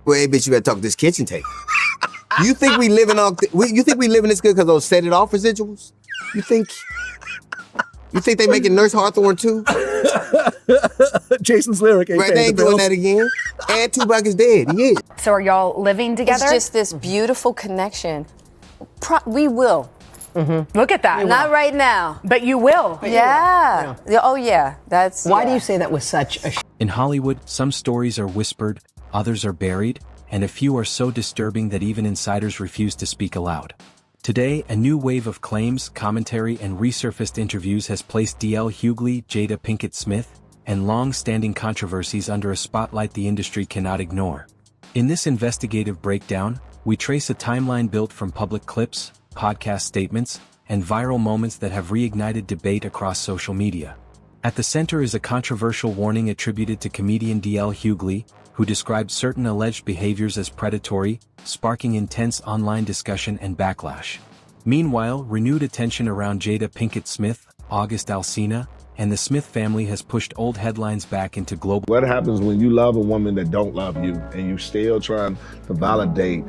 Well, hey, bitch, you better talk to this kitchen table. You think we living you think we living this good because those set it off residuals? You think they making Nurse Hawthorne too? Jason's lyric. Right, they ain't doing that again. And Tupac is dead. He is. So are y'all living together? It's just this beautiful connection. We will. Look at that. Not right now. But you will. Yeah. Oh, yeah. That's. Why do you say that with such a... In Hollywood, some stories are whispered, others are buried, and a few are so disturbing that even insiders refuse to speak aloud. Today, a new wave of claims, commentary, and resurfaced interviews has placed DL Hughley, Jada Pinkett Smith, and long-standing controversies under a spotlight the industry cannot ignore. In this investigative breakdown, we trace a timeline built from public clips, podcast statements, and viral moments that have reignited debate across social media. At the center is a controversial warning attributed to comedian DL Hughley, who described certain alleged behaviors as predatory, sparking intense online discussion and backlash. Meanwhile, renewed attention around Jada Pinkett Smith, August Alsina, and the Smith family has pushed old headlines back into global... What happens when you love a woman that don't love you and you still trying to validate?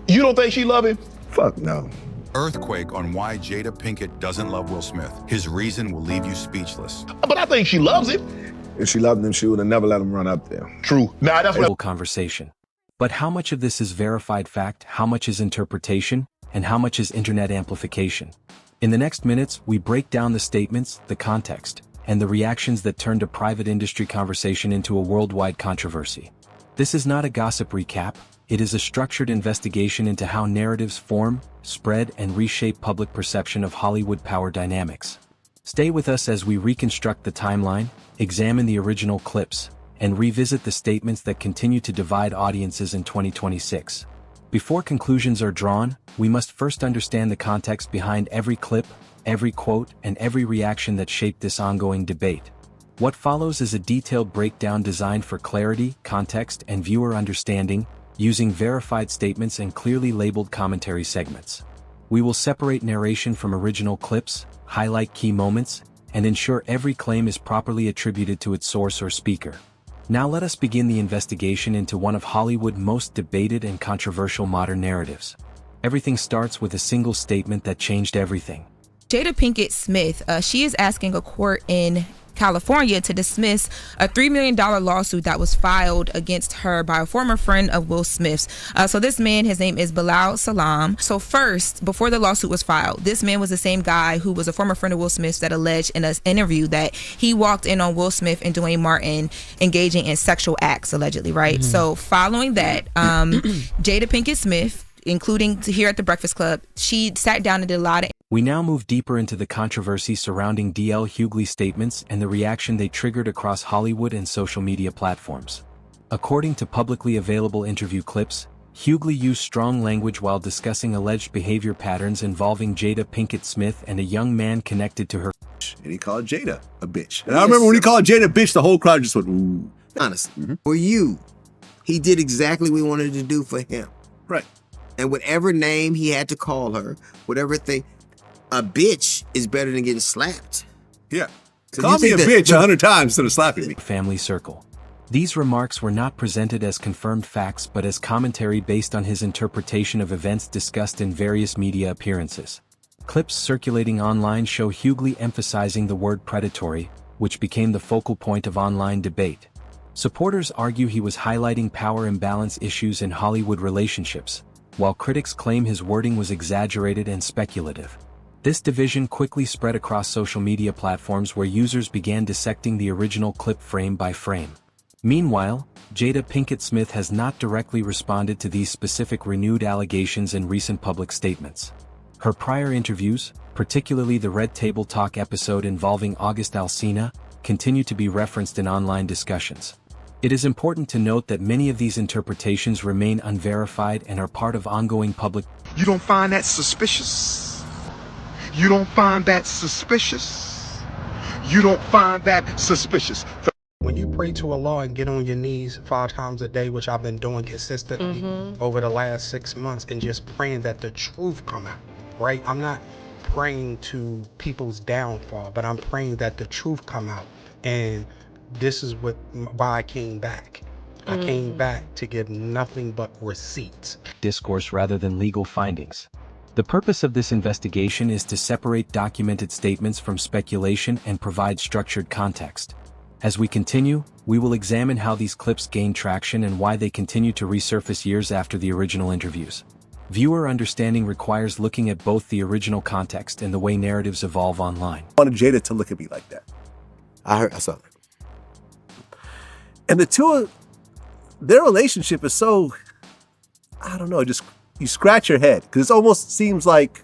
You don't think she love him? Fuck no. Earthquake on why Jada Pinkett doesn't love Will Smith. His reason will leave you speechless. But I think she loves him. If she loved him, she would have never let him run up there. True. Nah, that's what... Conversation. But how much of this is verified fact, how much is interpretation, and how much is internet amplification? In the next minutes, we break down the statements, the context, and the reactions that turned a private industry conversation into a worldwide controversy. This is not a gossip recap, it is a structured investigation into how narratives form, spread, and reshape public perception of Hollywood power dynamics. Stay with us as we reconstruct the timeline, examine the original clips, and revisit the statements that continue to divide audiences in 2026. Before conclusions are drawn, we must first understand the context behind every clip, every quote, and every reaction that shaped this ongoing debate. What follows is a detailed breakdown designed for clarity, context, and viewer understanding, using verified statements and clearly labeled commentary segments. We will separate narration from original clips, highlight key moments, and ensure every claim is properly attributed to its source or speaker. Now let us begin the investigation into one of Hollywood's most debated and controversial modern narratives. Everything starts with a single statement that changed everything. Jada Pinkett Smith, she is asking a court in California to dismiss a $3 million lawsuit that was filed against her by a former friend of Will Smith's. So this man, his name is Bilal Salam. So first, before the lawsuit was filed, this man was the same guy who was a former friend of Will Smith's that alleged in an interview that he walked in on Will Smith and Dwayne Martin engaging in sexual acts, allegedly, right? So following that, Jada Pinkett Smith, including here at the Breakfast Club, she sat down and did a lot of... We now move deeper into the controversy surrounding DL Hughley's statements and the reaction they triggered across Hollywood and social media platforms. According to publicly available interview clips, Hughley used strong language while discussing alleged behavior patterns involving Jada Pinkett Smith and a young man connected to her. And he called Jada a bitch. And I remember when he called Jada a bitch, the whole crowd just went, ooh. Honestly, for you, he did exactly what he wanted to do for him. Right. And whatever name he had to call her, whatever thing, a bitch is better than getting slapped. Yeah. So Call me a bitch 100 times instead of slapping me. Family circle. These remarks were not presented as confirmed facts but as commentary based on his interpretation of events discussed in various media appearances. Clips circulating online show Hughley emphasizing the word predatory, which became the focal point of online debate. Supporters argue he was highlighting power imbalance issues in Hollywood relationships, while critics claim his wording was exaggerated and speculative. This division quickly spread across social media platforms where users began dissecting the original clip frame by frame. Meanwhile, Jada Pinkett Smith has not directly responded to these specific renewed allegations in recent public statements. Her prior interviews, particularly the Red Table Talk episode involving August Alsina, continue to be referenced in online discussions. It is important to note that many of these interpretations remain unverified and are part of ongoing public... You don't find that suspicious? You don't find that suspicious? You don't find that suspicious? When you pray to Allah and get on your knees 5 times a day, which I've been doing consistently over the last 6 months, and just praying that the truth come out, right? I'm not praying to people's downfall, but I'm praying that the truth come out. And this is why I came back. I came back to give nothing but receipts. Discourse rather than legal findings. The purpose of this investigation is to separate documented statements from speculation and provide structured context. As we continue, we will examine how these clips gain traction and why they continue to resurface years after the original interviews. Viewer understanding requires looking at both the original context and the way narratives evolve online. I wanted Jada to look at me like that. I saw it. And the two, their relationship is so, I don't know, just you scratch your head because it almost seems like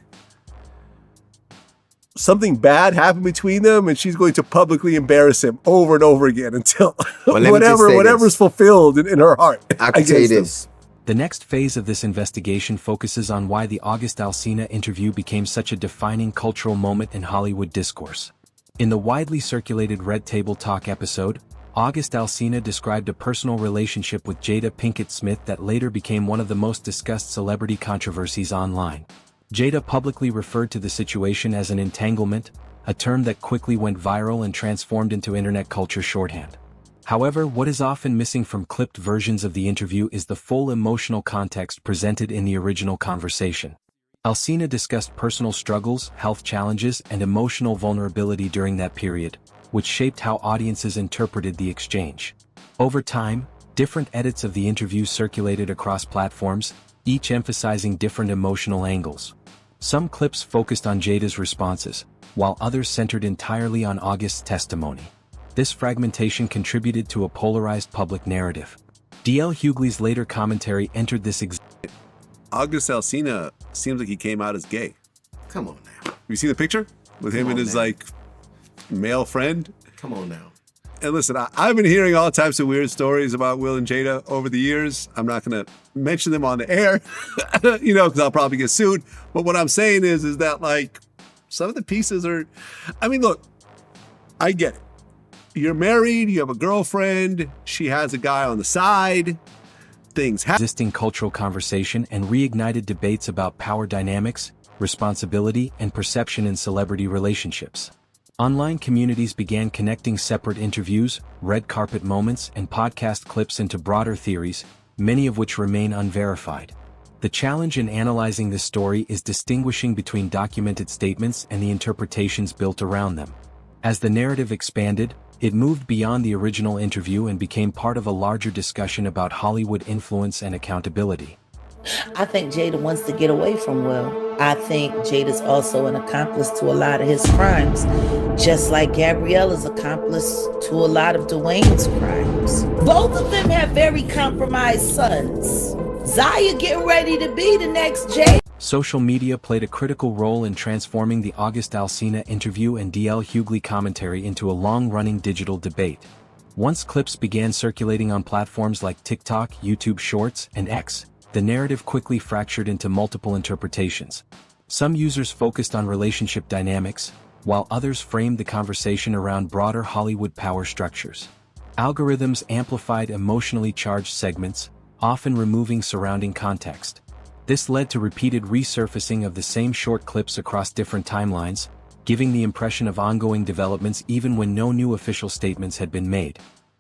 something bad happened between them and she's going to publicly embarrass him over and over again until whatever's fulfilled in her heart. I can tell you this. The next phase of this investigation focuses on why the August Alsina interview became such a defining cultural moment in Hollywood discourse. In the widely circulated Red Table Talk episode, August Alsina described a personal relationship with Jada Pinkett Smith that later became one of the most discussed celebrity controversies online. Jada publicly referred to the situation as an entanglement, a term that quickly went viral and transformed into internet culture shorthand. However, what is often missing from clipped versions of the interview is the full emotional context presented in the original conversation. Alsina discussed personal struggles, health challenges, and emotional vulnerability during that period, which shaped how audiences interpreted the exchange. Over time, different edits of the interview circulated across platforms, each emphasizing different emotional angles. Some clips focused on Jada's responses, while others centered entirely on August's testimony. This fragmentation contributed to a polarized public narrative. D.L. Hughley's later commentary entered this August Alsina seems like he came out as gay. Come on now. You see the picture with him and his male friend? Come on now. And listen, I've been hearing all types of weird stories about Will and Jada over the years. I'm not going to mention them on the air, because I'll probably get sued. But what I'm saying is that some of the pieces are, look, I get it. You're married, you have a girlfriend, she has a guy on the side, things happen. Existing cultural conversation and reignited debates about power dynamics, responsibility, and perception in celebrity relationships. Online communities began connecting separate interviews, red carpet moments, and podcast clips into broader theories, many of which remain unverified. The challenge in analyzing this story is distinguishing between documented statements and the interpretations built around them. As the narrative expanded, it moved beyond the original interview and became part of a larger discussion about Hollywood influence and accountability. I think Jada wants to get away from Will. I think Jada's also an accomplice to a lot of his crimes, just like Gabriella's accomplice to a lot of Dwayne's crimes. Both of them have very compromised sons. Zaya getting ready to be the next Jada. Social media played a critical role in transforming the August Alsina interview and D.L. Hughley commentary into a long-running digital debate. Once clips began circulating on platforms like TikTok, YouTube Shorts, and X, the narrative quickly fractured into multiple interpretations. Some users focused on relationship dynamics, while others framed the conversation around broader Hollywood power structures. Algorithms amplified emotionally charged segments, often removing surrounding context. This led to repeated resurfacing of the same short clips across different timelines, giving the impression of ongoing developments even when no new official statements had been made.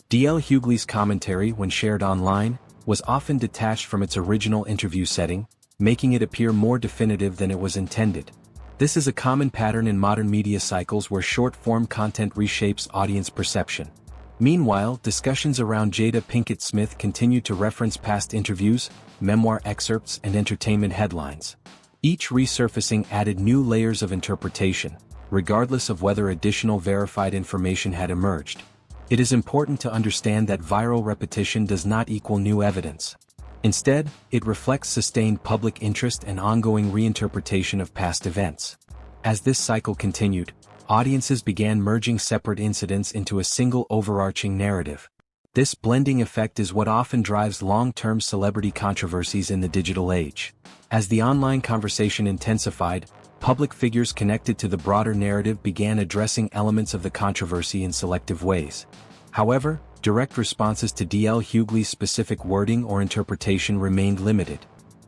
D.L. Hughley's commentary, when shared online, was often detached from its original interview setting, making it appear more definitive than it was intended. This is a common pattern in modern media cycles where short-form content reshapes audience perception. Meanwhile, discussions around Jada Pinkett Smith continue to reference past interviews, memoir excerpts, and entertainment headlines. Each resurfacing added new layers of interpretation, regardless of whether additional verified information had emerged. It is important to understand that viral repetition does not equal new evidence. Instead, it reflects sustained public interest and ongoing reinterpretation of past events. As this cycle continued, audiences began merging separate incidents into a single overarching narrative. This blending effect is what often drives long-term celebrity controversies in the digital age. As the online conversation intensified, public figures connected to the broader narrative began addressing elements of the controversy in selective ways. However, direct responses to D.L. Hughley's specific wording or interpretation remained limited.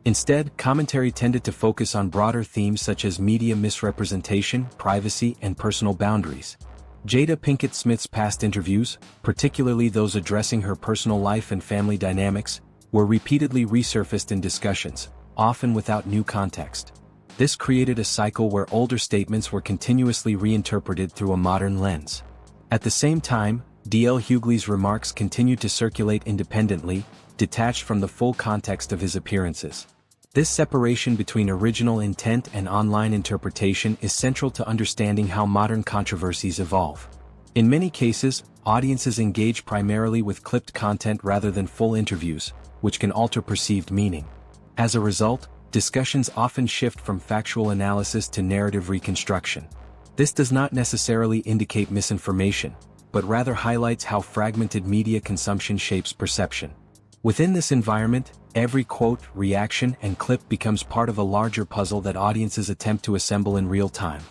Instead, commentary tended to focus on broader themes such as media misrepresentation, privacy, and personal boundaries. Jada Pinkett Smith's past interviews, particularly those addressing her personal life and family dynamics, were repeatedly resurfaced in discussions, often without new context. This created a cycle where older statements were continuously reinterpreted through a modern lens. At the same time, D.L. Hughley's remarks continued to circulate independently, detached from the full context of his appearances. This separation between original intent and online interpretation is central to understanding how modern controversies evolve. In many cases, audiences engage primarily with clipped content rather than full interviews, which can alter perceived meaning. As a result, discussions often shift from factual analysis to narrative reconstruction. This does not necessarily indicate misinformation, but rather highlights how fragmented media consumption shapes perception. Within this environment, every quote, reaction, and clip becomes part of a larger puzzle that audiences attempt to assemble in real time.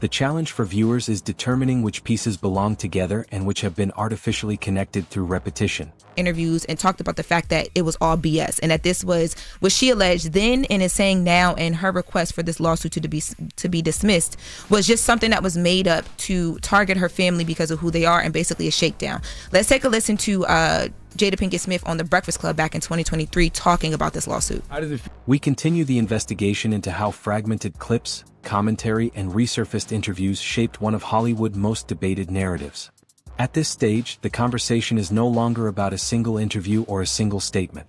The challenge for viewers is determining which pieces belong together and which have been artificially connected through repetition. Interviews and talked about the fact that it was all BS and that this was what she alleged then and is saying now, and her request for this lawsuit to be dismissed was just something that was made up to target her family because of who they are and basically a shakedown. Let's take a listen to Jada Pinkett Smith on The Breakfast Club back in 2023 talking about this lawsuit. We continue the investigation into how fragmented clips, commentary, and resurfaced interviews shaped one of Hollywood's most debated narratives. At this stage, the conversation is no longer about a single interview or a single statement.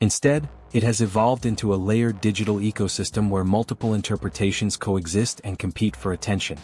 Instead, it has evolved into a layered digital ecosystem where multiple interpretations coexist and compete for attention.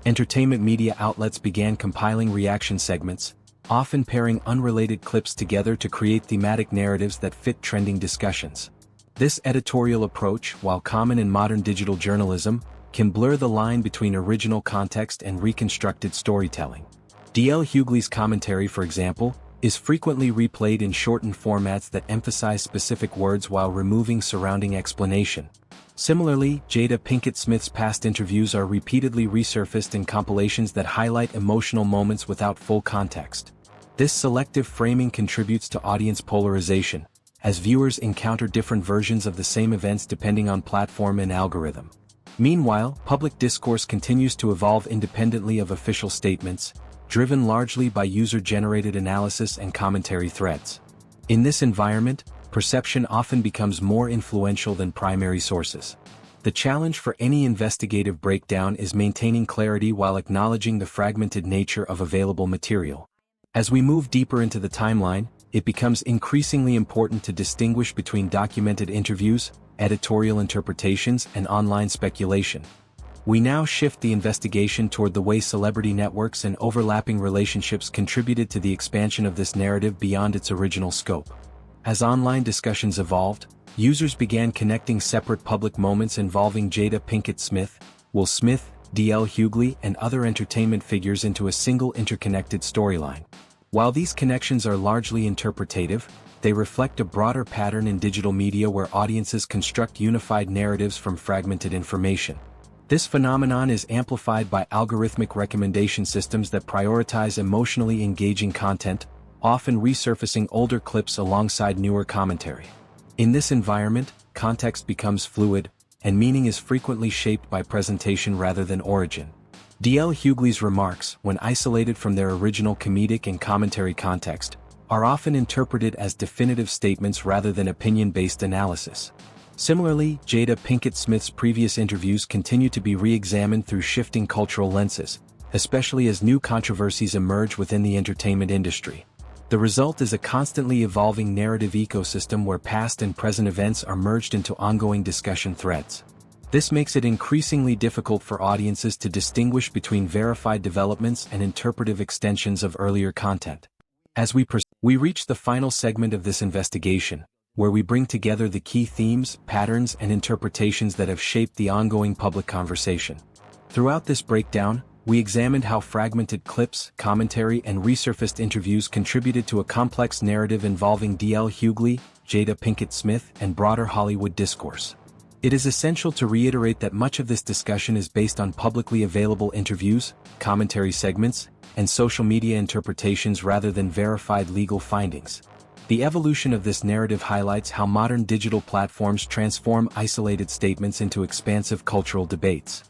Entertainment media outlets began compiling reaction segments, often pairing unrelated clips together to create thematic narratives that fit trending discussions. This editorial approach, while common in modern digital journalism, can blur the line between original context and reconstructed storytelling. D.L. Hughley's commentary, for example, is frequently replayed in shortened formats that emphasize specific words while removing surrounding explanation. Similarly, Jada Pinkett Smith's past interviews are repeatedly resurfaced in compilations that highlight emotional moments without full context. This selective framing contributes to audience polarization, as viewers encounter different versions of the same events depending on platform and algorithm. Meanwhile, public discourse continues to evolve independently of official statements, driven largely by user-generated analysis and commentary threads. In this environment, perception often becomes more influential than primary sources. The challenge for any investigative breakdown is maintaining clarity while acknowledging the fragmented nature of available material. As we move deeper into the timeline, it becomes increasingly important to distinguish between documented interviews, editorial interpretations, and online speculation. We now shift the investigation toward the way celebrity networks and overlapping relationships contributed to the expansion of this narrative beyond its original scope. As online discussions evolved, users began connecting separate public moments involving Jada Pinkett Smith, Will Smith, D.L. Hughley, and other entertainment figures into a single interconnected storyline. While these connections are largely interpretative, they reflect a broader pattern in digital media where audiences construct unified narratives from fragmented information. This phenomenon is amplified by algorithmic recommendation systems that prioritize emotionally engaging content, often resurfacing older clips alongside newer commentary. In this environment, context becomes fluid, and meaning is frequently shaped by presentation rather than origin. D.L. Hughley's remarks, when isolated from their original comedic and commentary context, are often interpreted as definitive statements rather than opinion-based analysis. Similarly, Jada Pinkett Smith's previous interviews continue to be re-examined through shifting cultural lenses, especially as new controversies emerge within the entertainment industry. The result is a constantly evolving narrative ecosystem where past and present events are merged into ongoing discussion threads. This makes it increasingly difficult for audiences to distinguish between verified developments and interpretive extensions of earlier content. As we reach the final segment of this investigation, where we bring together the key themes, patterns, and interpretations that have shaped the ongoing public conversation. Throughout this breakdown, we examined how fragmented clips, commentary, and resurfaced interviews contributed to a complex narrative involving D.L. Hughley, Jada Pinkett Smith, and broader Hollywood discourse. It is essential to reiterate that much of this discussion is based on publicly available interviews, commentary segments, and social media interpretations rather than verified legal findings. The evolution of this narrative highlights how modern digital platforms transform isolated statements into expansive cultural debates.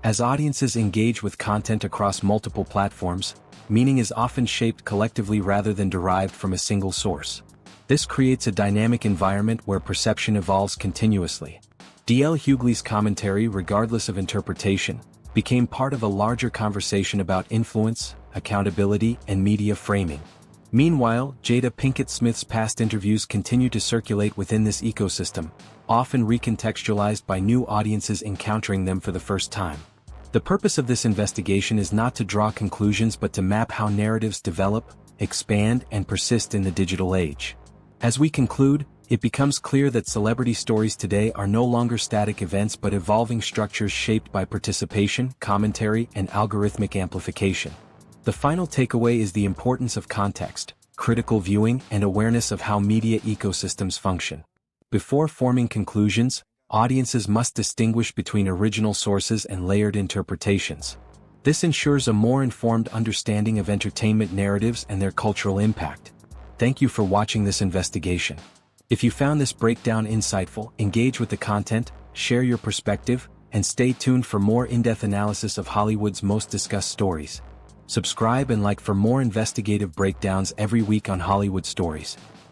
As audiences engage with content across multiple platforms, meaning is often shaped collectively rather than derived from a single source. This creates a dynamic environment where perception evolves continuously. D.L. Hughley's commentary, regardless of interpretation, became part of a larger conversation about influence, accountability, and media framing. Meanwhile, Jada Pinkett Smith's past interviews continue to circulate within this ecosystem, often recontextualized by new audiences encountering them for the first time. The purpose of this investigation is not to draw conclusions but to map how narratives develop, expand, and persist in the digital age. As we conclude, it becomes clear that celebrity stories today are no longer static events but evolving structures shaped by participation, commentary, and algorithmic amplification. The final takeaway is the importance of context, critical viewing, and awareness of how media ecosystems function. Before forming conclusions, audiences must distinguish between original sources and layered interpretations. This ensures a more informed understanding of entertainment narratives and their cultural impact. Thank you for watching this investigation. If you found this breakdown insightful, engage with the content, share your perspective, and stay tuned for more in-depth analysis of Hollywood's most discussed stories. Subscribe and like for more investigative breakdowns every week on Hollywood Stories.